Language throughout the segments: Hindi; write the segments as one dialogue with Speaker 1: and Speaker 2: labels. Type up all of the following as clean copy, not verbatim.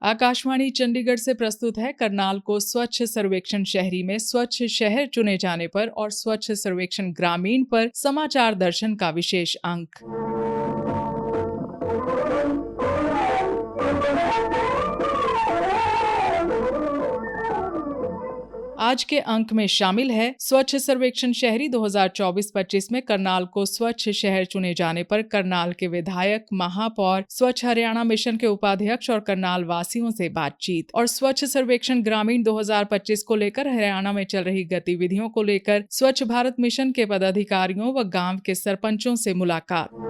Speaker 1: आकाशवाणी चंडीगढ़ से प्रस्तुत है करनाल को स्वच्छ सर्वेक्षण शहरी में स्वच्छ शहर चुने जाने पर और स्वच्छ सर्वेक्षण ग्रामीण पर समाचार दर्शन का विशेष अंक। आज के अंक में शामिल है स्वच्छ सर्वेक्षण शहरी 2024-25 में करनाल को स्वच्छ शहर चुने जाने पर करनाल के विधायक, महापौर, स्वच्छ हरियाणा मिशन के उपाध्यक्ष और करनाल वासियों से बातचीत, और स्वच्छ सर्वेक्षण ग्रामीण 2025 को लेकर हरियाणा में चल रही गतिविधियों को लेकर स्वच्छ भारत मिशन के पदाधिकारियों व गांव के सरपंचों से मुलाकात।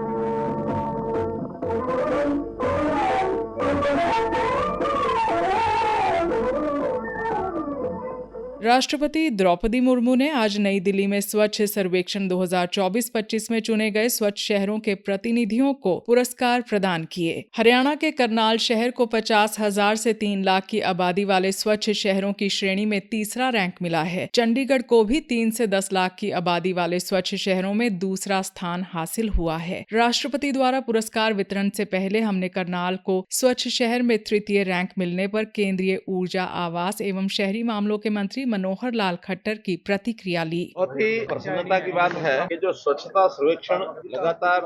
Speaker 1: राष्ट्रपति द्रौपदी मुर्मू ने आज नई दिल्ली में स्वच्छ सर्वेक्षण 2024-25 में चुने गए स्वच्छ शहरों के प्रतिनिधियों को पुरस्कार प्रदान किए। हरियाणा के करनाल शहर को 50,000 से 3 लाख की आबादी वाले स्वच्छ शहरों की श्रेणी में तीसरा रैंक मिला है। चंडीगढ़ को भी 3 से 10 लाख की आबादी वाले स्वच्छ शहरों में दूसरा स्थान हासिल हुआ है। राष्ट्रपति द्वारा पुरस्कार वितरण से पहले हमने करनाल को स्वच्छ शहर में तृतीय रैंक मिलने पर केंद्रीय ऊर्जा, आवास एवं शहरी मामलों के मंत्री मनोहर लाल खट्टर की प्रतिक्रिया ली।
Speaker 2: बहुत ही प्रसन्नता की बात है कि जो स्वच्छता सर्वेक्षण लगातार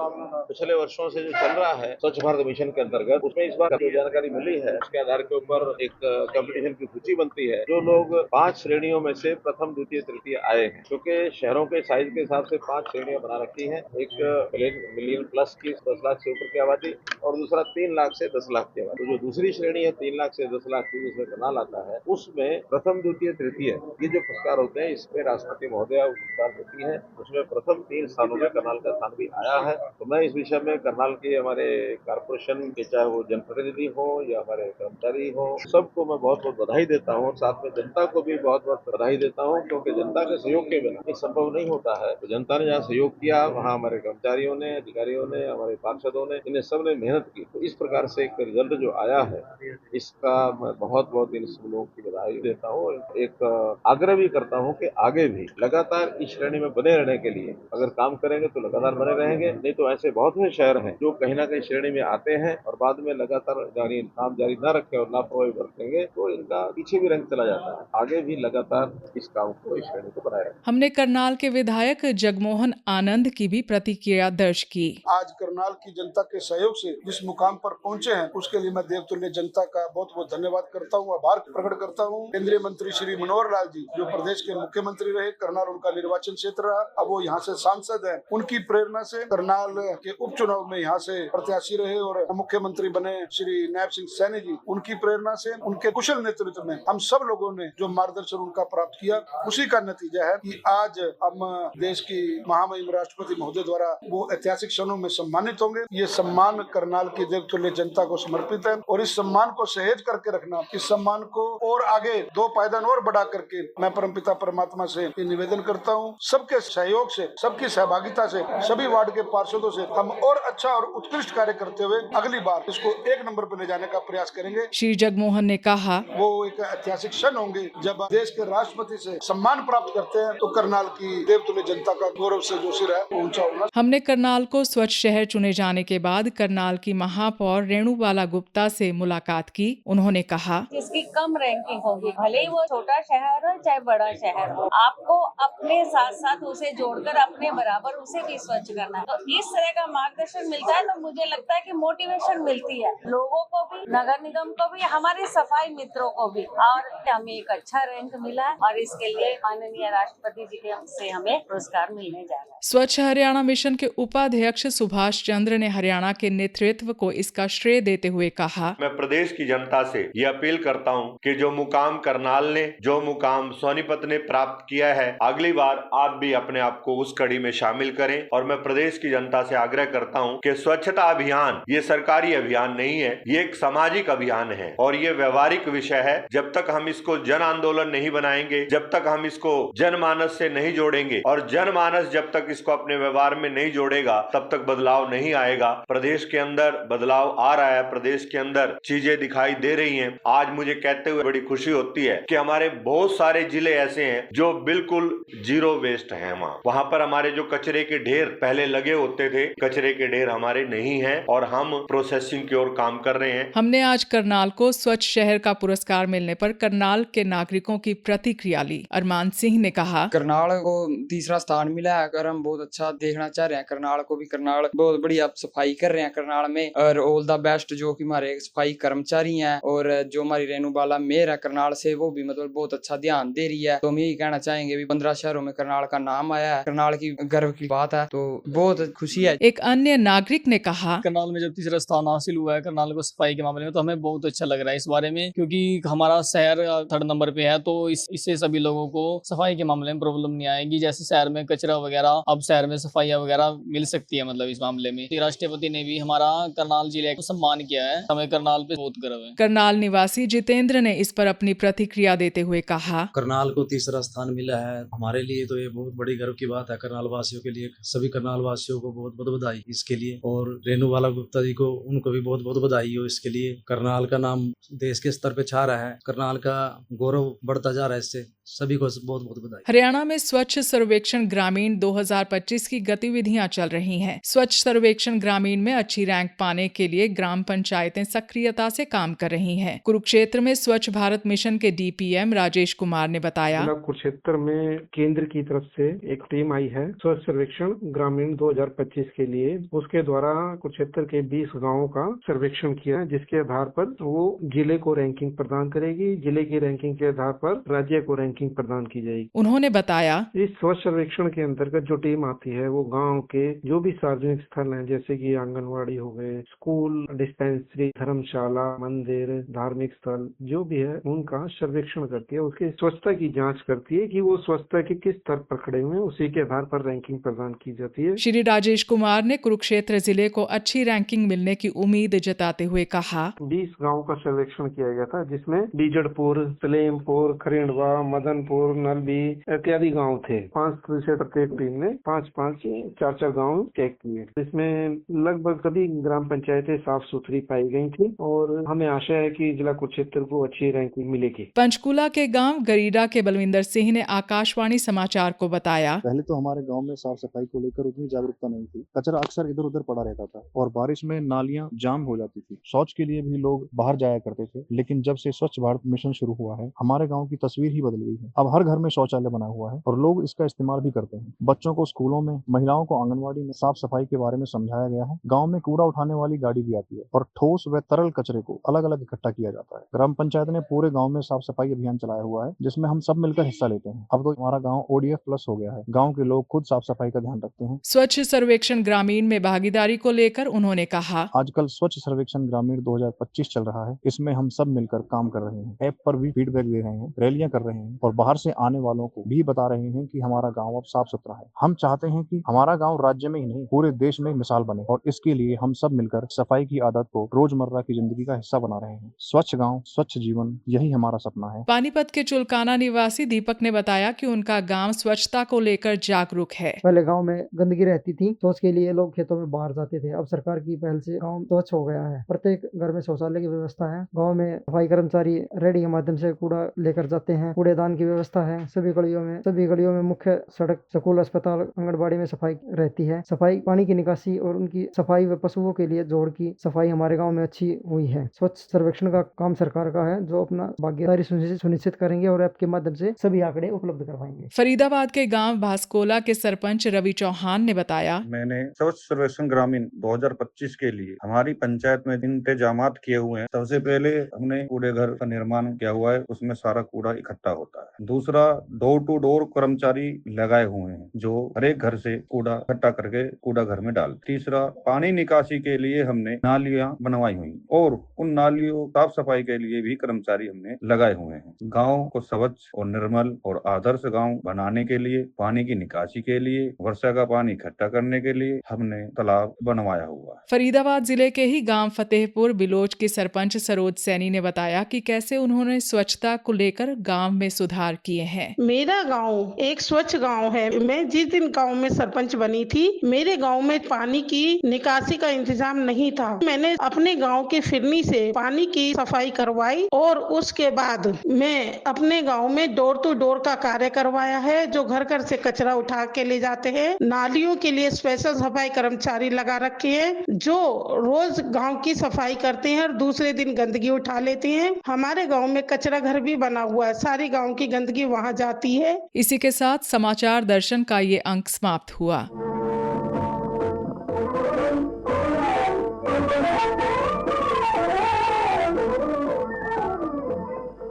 Speaker 2: पिछले वर्षों से जो चल रहा है स्वच्छ भारत मिशन के अंतर्गत, उसमें इस बार जो जानकारी मिली है उसके आधार के ऊपर एक कंपटीशन की सूची बनती है। जो लोग 5 श्रेणियों में से प्रथम, द्वितीय, तृतीय आए हैं, क्योंकि शहरों के साइज के हिसाब से 5 श्रेणियां बना रखी है। एक मिलियन प्लस की 10 लाख से ऊपर की आबादी, और दूसरा 3 लाख से 10 लाख की आबादी। तो जो दूसरी श्रेणी है 3 लाख से 10 लाख की, जिसमें करनाल आता है, उसमें प्रथम, द्वितीय, तृतीय ये जो पुरस्कार होते हैं, इसमें राष्ट्रपति महोदया पुरस्कार देती है। उसमें प्रथम 3 स्थानों में करनाल का स्थान भी आया है। तो मैं इस विषय में करनाल के हमारे कारपोरेशन के, चाहे वो जनप्रतिनिधि हो या हमारे कर्मचारी हो, सबको मैं बहुत बहुत बधाई देता हूँ। साथ में जनता को भी बहुत बहुत बधाई देता हूँ, क्योंकि जनता के सहयोग के बिना ये संभव नहीं होता है। तो जनता ने जहाँ सहयोग किया, वहाँ हमारे कर्मचारियों ने, अधिकारियों ने, हमारे पार्षदों ने, इन्हें सबने मेहनत की। तो इस प्रकार से एक रिजल्ट जो आया है, इसका मैं बहुत बहुत इन सब लोगों की बधाई देता हूँ। एक आग्रह भी करता हूं कि आगे भी लगातार इस श्रेणी में बने रहने के लिए अगर काम करेंगे तो लगातार बने रहेंगे। नहीं तो ऐसे बहुत से शहर हैं जो कहीं ना कहीं श्रेणी में आते हैं और बाद में लगातार काम जारी न रखें और लापरवाही बरतेंगे तो इनका पीछे भी रंग चला जाता है। आगे भी लगातार इस काम को, इस श्रेणी को बनाए रखें।
Speaker 1: हमने करनाल के विधायक जगमोहन आनंद की भी प्रतिक्रिया दर्ज की।
Speaker 3: आज करनाल की जनता के सहयोग से जिस मुकाम पर पहुंचे हैं, उसके लिए मैं देवतुल्य जनता का बहुत बहुत धन्यवाद करता हूँ, आभार प्रकट करता हूँ। केंद्रीय मंत्री श्री मनोहर लाल जी, जो प्रदेश के मुख्यमंत्री रहे, करनाल उनका निर्वाचन क्षेत्र रहा, अब वो यहाँ से सांसद हैं। उनकी प्रेरणा से करनाल के उपचुनाव में यहाँ से प्रत्याशी रहे और मुख्यमंत्री बने श्री नायब सिंह सैनी जी, उनकी प्रेरणा से, उनके कुशल नेतृत्व में हम सब लोगों ने जो मार्गदर्शन उनका प्राप्त किया, उसी का नतीजा है कि आज हम देश की महामहिम राष्ट्रपति महोदय द्वारा वो ऐतिहासिक क्षणों में सम्मानित होंगे। ये सम्मान करनाल की देवतुल्य जनता को समर्पित है और इस सम्मान को सहेज करके रखना, इस सम्मान को और आगे 2 पायदान और बढ़ा करके मैं परमपिता परमात्मा से ये निवेदन करता हूँ। सबके सहयोग से, सबकी सहभागिता से, सभी वार्ड के पार्षदों से हम और अच्छा और उत्कृष्ट कार्य करते हुए अगली बार इसको 1 नंबर पर ले जाने का प्रयास करेंगे।
Speaker 1: श्री जगमोहन ने कहा,
Speaker 3: वो एक ऐतिहासिक क्षण होंगे जब देश के राष्ट्रपति से सम्मान प्राप्त करते हैं, तो करनाल की देवतुल्य जनता का गौरव से जो सिर है वो ऊंचा होगा।
Speaker 1: हमने करनाल को स्वच्छ शहर चुने जाने के बाद करनाल की महापौर रेणुबाला गुप्ता से मुलाकात की। उन्होंने कहा,
Speaker 4: जिसकी कम रैंकिंग होगी, भले ही वो छोटा शहर हो चाहे बड़ा शहर हो, आपको अपने साथ साथ उसे जोड़कर अपने बराबर उसे भी स्वच्छ करना है। तो इस तरह का मार्गदर्शन मिलता है तो मुझे लगता है कि मोटिवेशन मिलती है लोगों को भी, नगर निगम को भी, हमारे सफाई मित्रों को भी, और हमें एक अच्छा रैंक मिला है और इसके लिए माननीय राष्ट्रपति जी से हमें पुरस्कार मिलने जा रहा है।
Speaker 1: स्वच्छ हरियाणा मिशन के उपाध्यक्ष सुभाष चंद्र ने हरियाणा के नेतृत्व को इसका श्रेय देते हुए कहा,
Speaker 5: मैं प्रदेश की जनता से ये अपील करता हूं कि जो मुकाम करनाल ने, जो मुकाम सोनीपत ने प्राप्त किया है, अगली बार आप भी अपने आप को उस कड़ी में शामिल करें। और मैं प्रदेश की जनता से आग्रह करता हूं कि स्वच्छता अभियान ये सरकारी अभियान नहीं है, ये एक सामाजिक अभियान है और ये व्यवहारिक विषय है। जब तक हम इसको जन आंदोलन नहीं बनाएंगे, जब तक हम इसको जनमानस से नहीं जोड़ेंगे और जनमानस जब तक इसको अपने व्यवहार में नहीं जोड़ेगा, तब तक बदलाव नहीं आएगा। प्रदेश के अंदर बदलाव आ रहा है, प्रदेश के अंदर चीजें दिखाई दे रही हैं। आज मुझे कहते हुए बड़ी खुशी होती है कि हमारे बहुत बहुत सारे जिले ऐसे हैं जो बिल्कुल जीरो वेस्ट हैं। वहाँ पर हमारे जो कचरे के ढेर पहले लगे होते थे, कचरे के ढेर हमारे नहीं हैं और हम प्रोसेसिंग की ओर काम कर रहे हैं।
Speaker 1: हमने आज करनाल को स्वच्छ शहर का पुरस्कार मिलने पर करनाल के नागरिकों की प्रतिक्रिया ली। अरमान सिंह ने कहा,
Speaker 6: करनाल को तीसरा स्थान मिला है, अगर हम बहुत अच्छा देखना चाह रहे हैं करनाल को भी। करनाल बहुत बढ़िया सफाई कर रहे हैं करनाल में, और ऑल द बेस्ट जो कि हमारे सफाई कर्मचारी हैं और जो हमारी रेणुबाला मेयर है करनाल से, वो भी मतलब बहुत अच्छा ध्यान दे रही है। तो हम यही कहना चाहेंगे भी 15 शहरों में करनाल का नाम आया है, करनाल की गर्व की बात है, तो बहुत खुशी है।
Speaker 1: एक अन्य नागरिक ने कहा,
Speaker 7: करनाल में जब तीसरा स्थान हासिल हुआ है करनाल को सफाई के मामले में, तो हमें बहुत अच्छा लग रहा है इस बारे में, क्योंकि हमारा शहर 3rd नंबर पे है। तो इससे सभी लोगों को सफाई के मामले में प्रॉब्लम नहीं आएगी। जैसे शहर में कचरा वगैरह, अब शहर में सफाइयाँ वगैरह मिल सकती है। मतलब इस मामले में राष्ट्रपति ने भी हमारा करनाल जिले को सम्मान किया है, हमें करनाल पे बहुत गर्व है।
Speaker 1: करनाल निवासी जितेंद्र ने इस पर अपनी प्रतिक्रिया देते हुए कहा,
Speaker 8: करनाल को तीसरा स्थान मिला है, हमारे लिए तो ये बहुत बड़ी गर्व की बात है। करनाल वासियों के लिए, सभी करनाल वासियों को बहुत बहुत बधाई इसके लिए, और रेणुबाला गुप्ता जी को, उनको भी बहुत बहुत बधाई हो इसके लिए। करनाल का नाम देश के स्तर पे छा रहा है, करनाल का गौरव बढ़ता जा रहा है, इससे सभी को बहुत बहुत बधाई।
Speaker 1: हरियाणा में स्वच्छ सर्वेक्षण ग्रामीण 2025 की गतिविधियां चल रही हैं। स्वच्छ सर्वेक्षण ग्रामीण में अच्छी रैंक पाने के लिए ग्राम पंचायतें सक्रियता से काम कर रही हैं। कुरुक्षेत्र में स्वच्छ भारत मिशन के DPM राजेश कुमार ने बताया,
Speaker 9: जिला कुरुक्षेत्र में केंद्र की तरफ से एक टीम आई है स्वच्छ सर्वेक्षण ग्रामीण 2025 के लिए। उसके द्वारा कुरुक्षेत्र के 20 गाँवों का सर्वेक्षण किया है, जिसके आधार पर वो जिले को रैंकिंग प्रदान करेगी। जिले की रैंकिंग के आधार पर राज्य को रैंकिंग प्रदान की जाएगी।
Speaker 1: उन्होंने बताया,
Speaker 9: इस स्वच्छ सर्वेक्षण के अंतर्गत जो टीम आती है वो गांव के जो भी सार्वजनिक स्थल हैं, जैसे कि आंगनवाड़ी हो गए, स्कूल, डिस्पेंसरी, धर्मशाला, मंदिर, धार्मिक स्थल जो भी है, उनका सर्वेक्षण करती है, उसकी स्वच्छता की जांच करती है कि वो स्वच्छता के किस स्तर पर खड़े हुए हैं, उसी के आधार पर रैंकिंग प्रदान की जाती है।
Speaker 1: श्री राजेश कुमार ने कुरुक्षेत्र जिले को अच्छी रैंकिंग मिलने की उम्मीद जताते हुए कहा,
Speaker 9: 20 गाँव का सर्वेक्षण किया गया था, जिसमें बीजड़पुर, सलेमपुर, खरेंडवा, मदनपुर, नलबी इत्यादि गांव थे। 5 से प्रत्येक टीम ने 5-5, 4-4 गांव चेक किए। इसमें लगभग सभी ग्राम पंचायतें साफ सुथरी पाई गई थी और हमें आशा है कि जिला कुरुक्षेत्र को अच्छी रैंकिंग मिलेगी।
Speaker 1: पंचकूला के गांव गरीडा के बलविंदर सिंह ने आकाशवाणी समाचार को बताया,
Speaker 10: पहले तो हमारे गांव में साफ सफाई को लेकर उतनी जागरूकता नहीं थी। कचरा अक्सर इधर उधर पड़ा रहता था और बारिश में नालियां जाम हो जाती थी। शौच के लिए भी लोग बाहर जाया करते थे, लेकिन जब से स्वच्छ भारत मिशन शुरू हुआ है, हमारे गाँव की तस्वीर ही बदल गई है। अब हर घर में शौचालय बना हुआ है और लोग इसका इस्तेमाल भी करते हैं। बच्चों को स्कूलों में, महिलाओं को आंगनवाड़ी में साफ सफाई के बारे में समझाया गया है। गांव में कूड़ा उठाने वाली गाड़ी भी आती है और ठोस व तरल कचरे को अलग अलग इकट्ठा किया जाता है। ग्राम पंचायत ने पूरे गांव में साफ सफाई अभियान चलाया हुआ है, जिसमें हम सब मिलकर हिस्सा लेते हैं। अब तो हमारा गांव ODF+ हो गया है। गांव के लोग खुद साफ सफाई का ध्यान रखते हैं।
Speaker 1: स्वच्छ सर्वेक्षण ग्रामीण में भागीदारी को लेकर उन्होंने कहा,
Speaker 10: आजकल स्वच्छ सर्वेक्षण ग्रामीण 2025 चल रहा है। इसमें हम सब मिलकर काम कर रहे हैं। ऐप पर भी फीडबैक दे रहे हैं, रैलियां कर रहे हैं और बाहर से आने वालों को भी बता रहे हैं कि हमारा गांव अब साफ सुथरा है। हम चाहते हैं कि हमारा गांव राज्य में ही नहीं पूरे देश में मिसाल बने और इसके लिए हम सब मिलकर सफाई की आदत को रोजमर्रा की जिंदगी का हिस्सा बना रहे हैं। स्वच्छ गांव, स्वच्छ जीवन, यही हमारा सपना है।
Speaker 1: पानीपत के चुलकाना निवासी दीपक ने बताया कि उनका गांव स्वच्छता को लेकर जागरूक है।
Speaker 11: पहले गांव में गंदगी रहती थी, तो उसके लिए लोग खेतों में बाहर जाते थे। अब सरकार की पहल से गांव स्वच्छ हो गया है। प्रत्येक घर में शौचालय की व्यवस्था है। गांव में सफाई कर्मचारी रेडी के माध्यम से कूड़ा लेकर जाते हैं। कूड़ेदान की व्यवस्था है। सभी गलियों में मुख्य सड़क, स्कूल, अस्पताल, आंगनबाड़ी में सफाई रहती है। सफाई, पानी की निकासी और उनकी सफाई व पशुओं के लिए जोड़ की सफाई हमारे गांव में अच्छी हुई है। स्वच्छ सर्वेक्षण का काम सरकार का है, जो अपना भागीदारी सुनिश्चित करेंगे और ऐप के माध्यम से सभी आंकड़े उपलब्ध करवाएंगे।
Speaker 1: फरीदाबाद के गांव भास्कोला के सरपंच रवि चौहान ने बताया,
Speaker 12: मैंने स्वच्छ सर्वेक्षण ग्रामीण 2025 के लिए हमारी पंचायत में इंतजामात किए हुए हैं। सबसे पहले हमने कूड़े घर का निर्माण किया हुआ है, उसमें सारा कूड़ा इकट्ठा होता है। दूसरा, डोर टू डोर कर्मचारी लगाए हुए हैं जो हर एक घर से कूड़ा इकट्ठा करके कूड़ा घर में डाल। तीसरा, पानी निकासी के लिए हमने नालियां बनवाई हुई और उन नालियों साफ सफाई के लिए भी कर्मचारी हमने लगाए हुए हैं। गांव को स्वच्छ और निर्मल और आदर्श गांव बनाने के लिए, पानी की निकासी के लिए, वर्षा का पानी इकट्ठा करने के लिए हमने तालाब बनवाया हुआ है।
Speaker 1: फरीदाबाद जिले के ही गांव फतेहपुर बिलोच के सरपंच सरोज सैनी ने बताया कि कैसे उन्होंने स्वच्छता को लेकर गांव में सुधार किए हैं।
Speaker 13: मेरा गांव एक स्वच्छ गांव है। मैं जिस दिन गांव में सरपंच बनी थी, मेरे गांव में पानी की निकासी का इंतजाम नहीं था। मैंने अपने गांव के फिरनी से पानी की सफाई करवाई और उसके बाद मैं अपने गांव में डोर टू डोर का कार्य करवाया है, जो घर घर से कचरा उठा के ले जाते हैं। नालियों के लिए स्पेशल सफाई कर्मचारी लगा रखे हैं, जो रोज गांव की सफाई करते हैं और दूसरे दिन गंदगी उठा लेते हैं। हमारे गांव में कचरा घर भी बना हुआ है, सारी गांव की गंदगी वहां जाती है।
Speaker 1: इसी के साथ समाचार दर्शन का ये अंक समाप्त हुआ।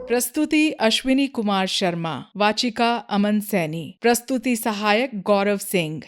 Speaker 1: प्रस्तुति अश्विनी कुमार शर्मा, वाचिका अमन सैनी, प्रस्तुति सहायक गौरव सिंह।